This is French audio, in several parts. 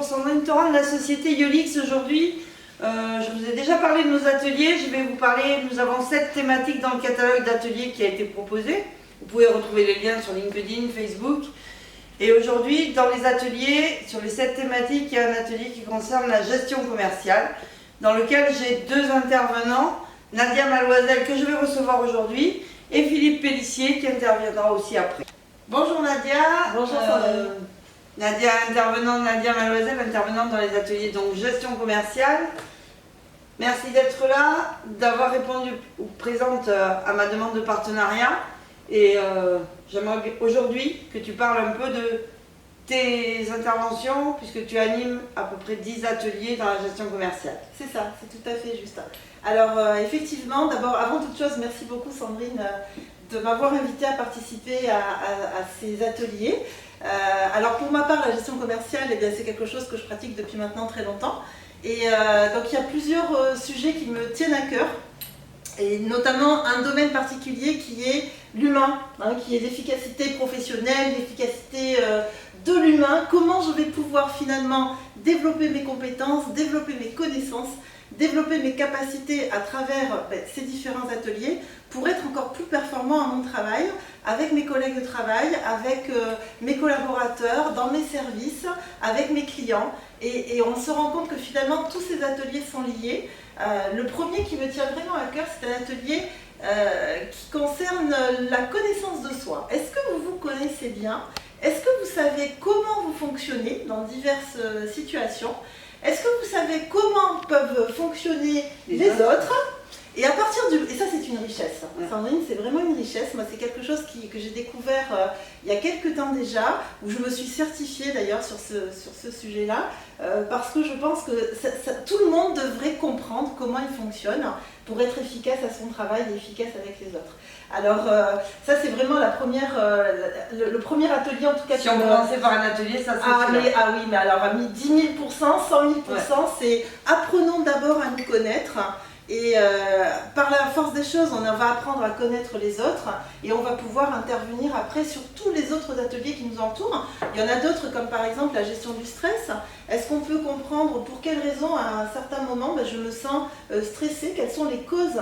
Sandrine Torrent de la société Yolix aujourd'hui. Je vous ai déjà parlé de nos ateliers, je vais vous parler, nous avons 7 thématiques dans le catalogue d'ateliers qui a été proposé. Vous pouvez retrouver les liens sur LinkedIn, Facebook. Et aujourd'hui, dans les ateliers, sur les 7 thématiques, il y a un atelier qui concerne la gestion commerciale, dans lequel j'ai 2 intervenants, Nadia Maloisel que je vais recevoir aujourd'hui, et Philippe Pellissier qui interviendra aussi après. Bonjour Nadia. Bonjour Sandrine. Nadia Maloisel, intervenante dans les ateliers donc gestion commerciale. Merci d'être là, d'avoir répondu ou présente à ma demande de partenariat. Et j'aimerais aujourd'hui que tu parles un peu de tes interventions, puisque tu animes à peu près 10 ateliers dans la gestion commerciale. C'est ça, c'est tout à fait juste. Alors effectivement, d'abord, avant toute chose, merci beaucoup Sandrine de m'avoir invité à participer à ces ateliers. Alors pour ma part, la gestion commerciale, eh bien, c'est quelque chose que je pratique depuis maintenant très longtemps. Et donc il y a plusieurs sujets qui me tiennent à cœur. Et notamment un domaine particulier qui est l'humain, qui est l'efficacité professionnelle, l'efficacité de l'humain. Comment je vais pouvoir finalement développer mes compétences, développer mes connaissances, développer mes capacités à travers ces différents ateliers pour être encore plus performant à mon travail, avec mes collègues de travail, avec mes collaborateurs, dans mes services, avec mes clients. Et on se rend compte que finalement tous ces ateliers sont liés. Le premier qui me tient vraiment à cœur, c'est un atelier qui concerne la connaissance de soi. Est-ce que vous vous connaissez bien? Est-ce que vous savez comment vous fonctionnez dans diverses situations? Est-ce que vous savez comment peuvent fonctionner les autres? Et à partir du... Et ça, c'est une richesse. Sandrine, c'est vraiment une richesse. Moi, c'est quelque chose que j'ai découvert il y a quelques temps déjà, où je me suis certifiée d'ailleurs sur ce sujet-là, parce que je pense que tout le monde devrait comprendre comment il fonctionne pour être efficace à son travail et efficace avec les autres. Alors, ça, c'est vraiment la première, le premier atelier, en tout cas. Si on commençait par un atelier, ça serait ah oui, mais alors, à 10 000%, 100 000%, c'est apprenons d'abord à nous connaître. Et par la force des choses, on va apprendre à connaître les autres et on va pouvoir intervenir après sur tous les autres ateliers qui nous entourent. Il y en a d'autres comme par exemple la gestion du stress. Est-ce qu'on peut comprendre pour quelles raisons à un certain moment je me sens stressée? Quelles sont les causes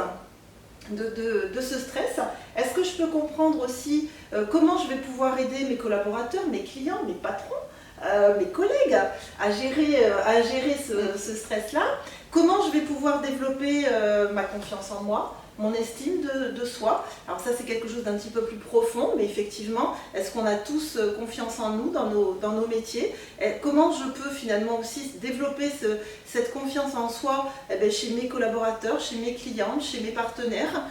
de ce stress? Est-ce que je peux comprendre aussi comment je vais pouvoir aider mes collaborateurs, mes clients, mes patrons, mes collègues à gérer ce stress-là? Comment je vais pouvoir développer ma confiance en moi, mon estime de soi? Alors ça, c'est quelque chose d'un petit peu plus profond, mais effectivement, est-ce qu'on a tous confiance en nous dans nos métiers? Et comment je peux finalement aussi développer cette confiance en soi chez mes collaborateurs, chez mes clients, chez mes partenaires?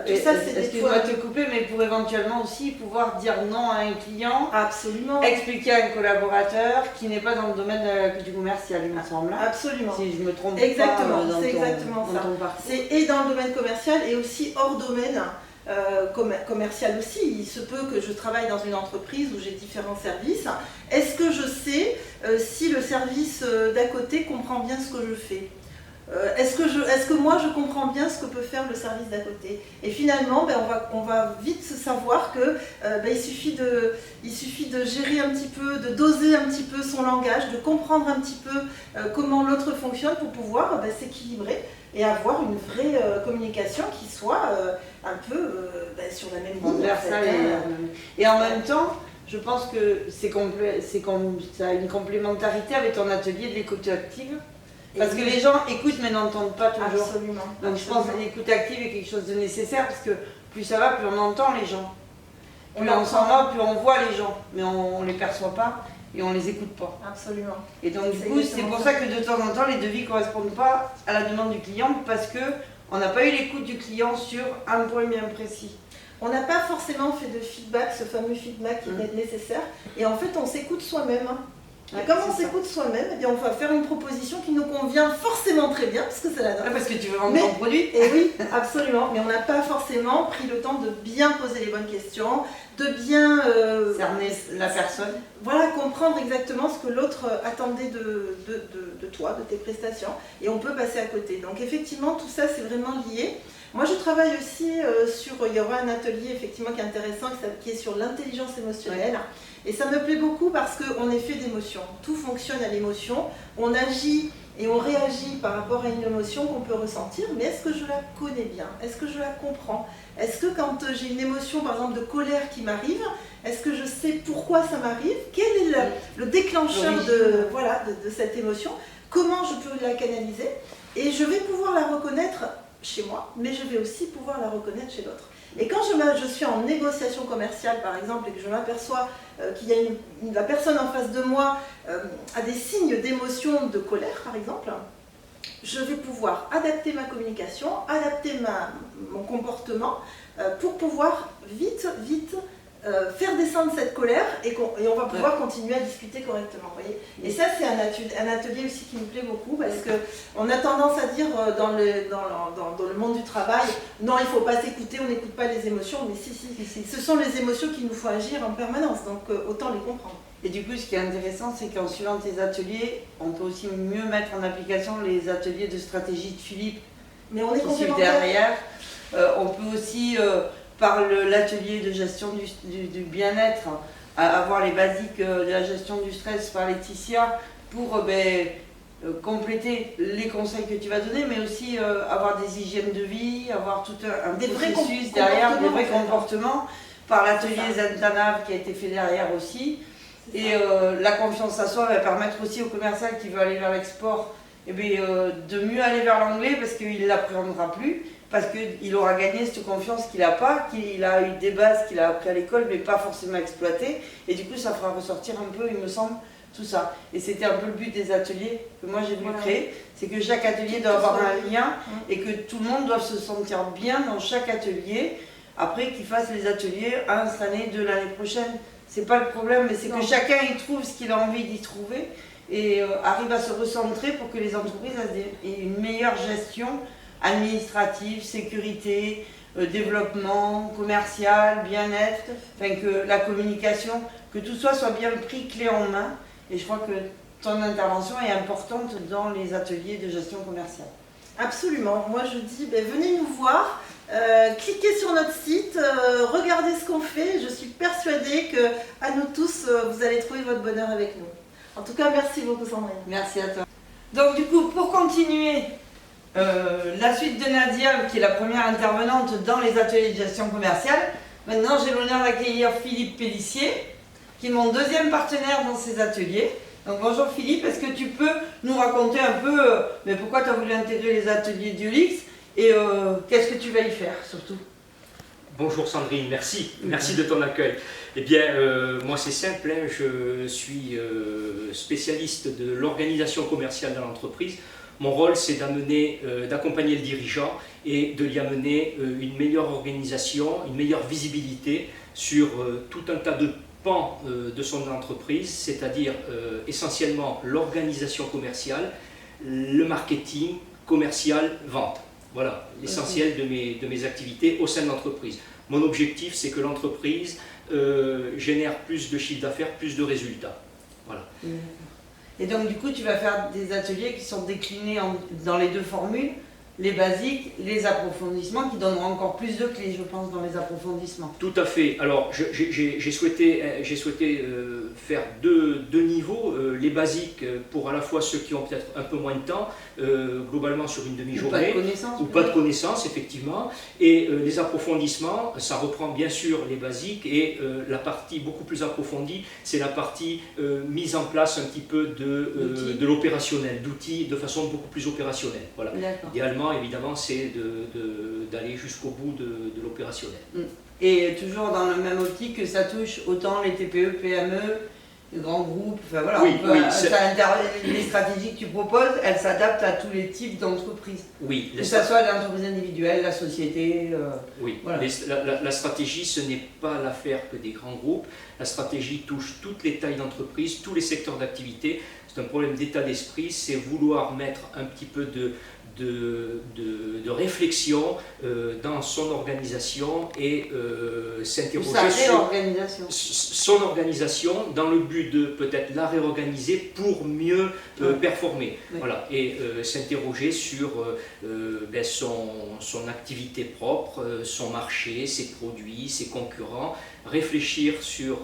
Tout ça, c'est excuse-moi de te couper, mais pour éventuellement aussi pouvoir dire non à un client, absolument, expliquer à un collaborateur qui n'est pas dans le domaine du commercial, il me semble. Absolument. Si je me trompe exactement, pas. C'est exactement ça. C'est et dans le domaine commercial et aussi hors domaine commercial aussi. Il se peut que je travaille dans une entreprise où j'ai différents services. Est-ce que je sais si le service d'à côté comprend bien ce que je fais? Est-ce que moi je comprends bien ce que peut faire le service d'à côté? Et finalement, on va vite savoir que il suffit de gérer un petit peu, de doser un petit peu son langage, de comprendre un petit peu comment l'autre fonctionne pour pouvoir s'équilibrer et avoir une vraie communication qui soit un peu sur la même ligne. Et en même temps, je pense que ça a une complémentarité avec ton atelier de l'écoute active. Parce que les gens écoutent mais n'entendent pas toujours. Absolument. Donc je pense que l'écoute active est quelque chose de nécessaire parce que plus ça va, plus on entend les gens. Plus on s'en va, plus on voit les gens. Mais on ne les perçoit pas et on ne les écoute pas. Absolument. Et donc du coup, c'est pour ça que de temps en temps, les devis ne correspondent pas à la demande du client parce qu'on n'a pas eu l'écoute du client sur un point bien précis. On n'a pas forcément fait de feedback, ce fameux feedback qui est nécessaire. Et en fait, on s'écoute soi-même. Et comme on s'écoute soi-même, on va faire une proposition qui nous convient forcément très bien, parce que c'est la norme. Parce que tu veux vendre ton produit. Et oui, absolument. Mais on n'a pas forcément pris le temps de bien poser les bonnes questions, de bien cerner la personne. Voilà, comprendre exactement ce que l'autre attendait de toi, de tes prestations, et on peut passer à côté. Donc effectivement, tout ça, c'est vraiment lié. Moi, je travaille aussi il y aura un atelier effectivement qui est intéressant, qui est sur l'intelligence émotionnelle. Ouais. Et ça me plaît beaucoup parce qu'on est fait d'émotions. Tout fonctionne à l'émotion. On agit et on réagit par rapport à une émotion qu'on peut ressentir. Mais est-ce que je la connais bien? Est-ce que je la comprends? Est-ce que quand j'ai une émotion, par exemple, de colère qui m'arrive, est-ce que je sais pourquoi ça m'arrive? Quel est le déclencheur de cette émotion? Comment je peux la canaliser? Et je vais pouvoir la reconnaître chez moi, mais je vais aussi pouvoir la reconnaître chez l'autre. Et quand je suis en négociation commerciale, par exemple, et que je m'aperçois qu'il y a la personne en face de moi a des signes d'émotion, de colère, par exemple, je vais pouvoir adapter ma communication, adapter mon comportement pour pouvoir vite faire descendre cette colère et on va pouvoir continuer à discuter correctement. Voyez. Et ça, c'est un atelier aussi qui me plaît beaucoup parce qu'on a tendance à dire dans le monde du travail, non, il ne faut pas s'écouter, on n'écoute pas les émotions, mais si, ce sont les émotions qu'il nous faut agir en permanence, donc autant les comprendre. Et du coup, ce qui est intéressant, c'est qu'en suivant tes ateliers, on peut aussi mieux mettre en application les ateliers de stratégie de Philippe. Mais on est complémentaires. Derrière, on peut aussi... par l'atelier de gestion du bien-être, avoir les basiques de la gestion du stress par Laetitia pour compléter les conseils que tu vas donner, mais aussi avoir des hygiènes de vie, avoir tout un processus derrière, des vrais comportements, par l'atelier Zentanav qui a été fait derrière aussi. Et la confiance à soi va permettre aussi au commercial qui veut aller vers l'export de mieux aller vers l'anglais parce qu'il ne l'appréhendera plus. Parce qu'il aura gagné cette confiance qu'il n'a pas, qu'il a eu des bases qu'il a appris à l'école, mais pas forcément exploitées. Et du coup, ça fera ressortir un peu, il me semble, tout ça. Et c'était un peu le but des ateliers que moi j'ai voulu créer. C'est que chaque atelier doit avoir un lien et que tout le monde doit se sentir bien dans chaque atelier. Après, qu'ils fassent les ateliers cette année, de l'année prochaine. C'est pas le problème, mais c'est que chacun y trouve ce qu'il a envie d'y trouver et arrive à se recentrer pour que les entreprises aient une meilleure gestion administrative, sécurité, développement, commercial, bien-être, enfin que la communication, que tout soit bien pris clé en main. Et je crois que ton intervention est importante dans les ateliers de gestion commerciale. Absolument. Moi je dis, venez nous voir, cliquez sur notre site, regardez ce qu'on fait. Je suis persuadée que à nous tous, vous allez trouver votre bonheur avec nous. En tout cas, merci beaucoup Sandrine. Merci à toi. Donc du coup, pour continuer, la suite de Nadia, qui est la première intervenante dans les ateliers de gestion commerciale. Maintenant, j'ai l'honneur d'accueillir Philippe Pellissier, qui est mon deuxième partenaire dans ces ateliers. Donc bonjour Philippe, est-ce que tu peux nous raconter un peu pourquoi tu as voulu intégrer les ateliers d'Ulix et qu'est-ce que tu vas y faire surtout? Bonjour Sandrine, merci de ton accueil. Eh bien, moi c'est simple, je suis spécialiste de l'organisation commerciale dans l'entreprise. Mon rôle, c'est d'accompagner le dirigeant et de lui amener une meilleure organisation, une meilleure visibilité sur tout un tas de pans de son entreprise, c'est-à-dire essentiellement l'organisation commerciale, le marketing, commercial, vente. Voilà l'essentiel de mes activités au sein de l'entreprise. Mon objectif, c'est que l'entreprise génère plus de chiffre d'affaires, plus de résultats. Voilà. Et donc du coup, tu vas faire des ateliers qui sont déclinés dans les deux formules, les basiques, les approfondissements, qui donneront encore plus de clés, je pense, dans les approfondissements. Tout à fait. Alors, j'ai souhaité faire deux niveaux, les basiques pour à la fois ceux qui ont peut-être un peu moins de temps, globalement sur une demi-journée, ou pas de connaissances, effectivement, et les approfondissements, ça reprend bien sûr les basiques, et la partie beaucoup plus approfondie, c'est la partie mise en place un petit peu de l'opérationnel, d'outils de façon beaucoup plus opérationnelle. Voilà. Idéalement, évidemment, c'est d'aller jusqu'au bout de l'opérationnel. Et toujours dans le même optique que ça touche autant les TPE, PME, les grands groupes, enfin voilà, les stratégies que tu proposes, elles s'adaptent à tous les types d'entreprises. Oui. Que ce soit l'entreprise individuelle, la société. Oui, voilà. La stratégie, ce n'est pas l'affaire que des grands groupes. La stratégie touche toutes les tailles d'entreprise, tous les secteurs d'activité. C'est un problème d'état d'esprit, c'est vouloir mettre un petit peu de de réflexion dans son organisation et s'interroger Sa sur réorganisation. son organisation dans le but de peut-être la réorganiser pour mieux performer. Oui. Voilà, et s'interroger sur son activité propre, son marché, ses produits, ses concurrents, réfléchir sur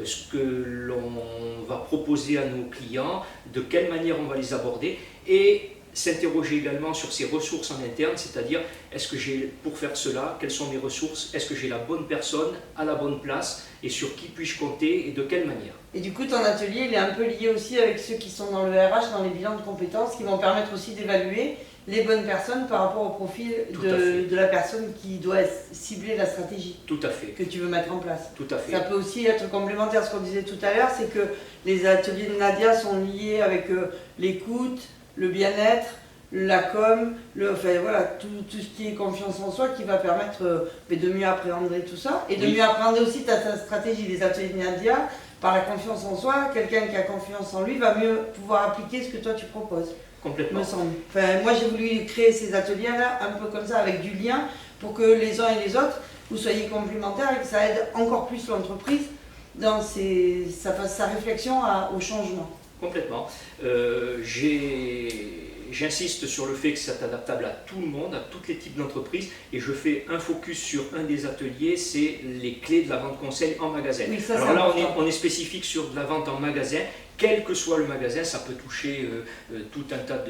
ce que l'on va proposer à nos clients, de quelle manière on va les aborder et s'interroger également sur ses ressources en interne, c'est-à-dire est-ce que j'ai, pour faire cela, quelles sont mes ressources, est-ce que j'ai la bonne personne à la bonne place et sur qui puis-je compter et de quelle manière. Et du coup, ton atelier, il est un peu lié aussi avec ceux qui sont dans le RH, dans les bilans de compétences, qui vont permettre aussi d'évaluer les bonnes personnes par rapport au profil de la personne qui doit cibler la stratégie Tout à fait. que tu veux mettre en place. Tout à fait. Ça peut aussi être complémentaire à ce qu'on disait tout à l'heure, c'est que les ateliers de Nadia sont liés avec l'écoute, le bien-être, la com, enfin, voilà, tout ce qui est confiance en soi qui va permettre de mieux appréhender tout ça et de mieux appréhender aussi ta stratégie. Les ateliers de Nadia, par la confiance en soi, quelqu'un qui a confiance en lui va mieux pouvoir appliquer ce que toi tu proposes. Complètement. Me semble. Enfin, moi j'ai voulu créer ces ateliers-là un peu comme ça, avec du lien, pour que les uns et les autres, vous soyez complémentaires et que ça aide encore plus l'entreprise dans ça fasse sa réflexion au changement. Complètement. J'insiste sur le fait que c'est adaptable à tout le monde, à tous les types d'entreprises, et je fais un focus sur un des ateliers, c'est les clés de la vente conseil en magasin. Oui, ça, alors là, important. on est spécifique sur de la vente en magasin. Quel que soit le magasin, ça peut toucher tout un tas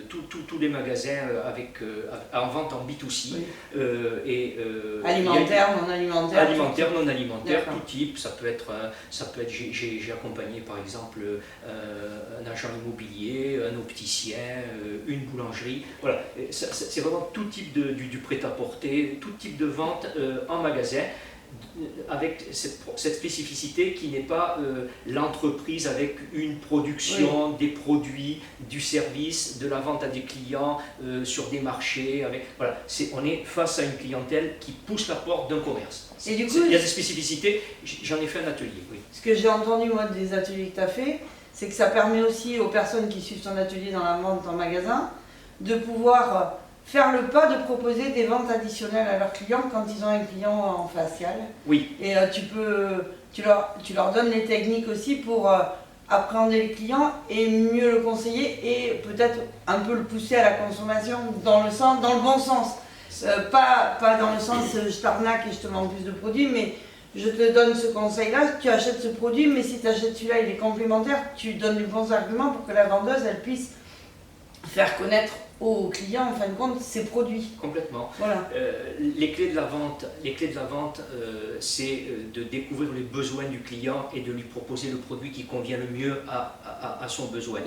tous les magasins en vente en B2C. Oui. Alimentaire, non alimentaire. Alimentaire, non alimentaire, D'accord. tout type. Ça peut être j'ai accompagné par exemple un agent immobilier, un opticien, une boulangerie. Voilà, c'est vraiment tout type du prêt-à-porter, tout type de vente en magasin, avec cette spécificité qui n'est pas l'entreprise avec une production, des produits, du service, de la vente à des clients sur des marchés. Voilà, on est face à une clientèle qui pousse la porte d'un commerce. Et du coup, il y a des spécificités, j'en ai fait un atelier. Oui. Ce que j'ai entendu moi des ateliers que tu as fait, c'est que ça permet aussi aux personnes qui suivent ton atelier dans la vente en magasin de pouvoir faire le pas de proposer des ventes additionnelles à leurs clients quand ils ont un client en facial. Oui. Et tu leur donnes les techniques aussi pour appréhender le client et mieux le conseiller et peut-être un peu le pousser à la consommation dans le bon sens. Pas dans le sens je t'arnaque et je te vends plus de produits, mais je te donne ce conseil-là, tu achètes ce produit, mais si tu achètes celui-là, il est complémentaire, tu donnes les bons arguments pour que la vendeuse elle puisse faire connaître aux clients, en fin de compte, ses produits. Complètement. Voilà. Les clés de la vente, c'est de découvrir les besoins du client et de lui proposer le produit qui convient le mieux à son besoin.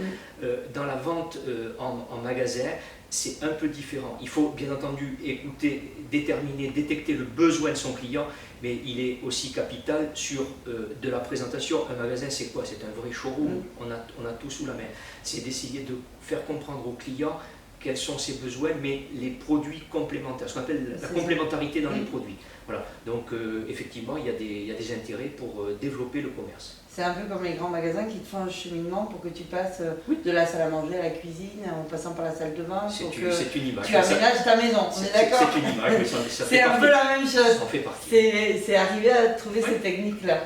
Dans la vente en magasin, c'est un peu différent. Il faut bien entendu écouter, déterminer, détecter le besoin de son client, mais il est aussi capital sur de la présentation. Un magasin, c'est quoi? C'est un vrai showroom. On a tout sous la main. C'est d'essayer de faire comprendre au client quels sont ses besoins, mais les produits complémentaires, ce qu'on appelle la complémentarité dans les produits. Voilà. Donc effectivement, il y a des intérêts pour développer le commerce. C'est un peu comme les grands magasins qui te font un cheminement pour que tu passes de la salle à manger à la cuisine, en passant par la salle de bain, pour que c'est une image. tu aménages ta maison. On est d'accord? C'est une image, mais ça c'est un peu la même chose. Ça en fait partie. C'est arriver à trouver ces techniques-là.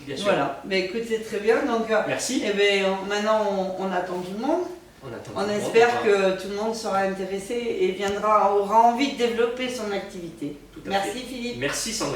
Bien sûr. Voilà. Mais écoute, c'est très bien. Donc, merci. Et maintenant, on attend tout le monde. On espère que tout le monde sera intéressé et aura envie de développer son activité. Merci Philippe. Merci Sandrine.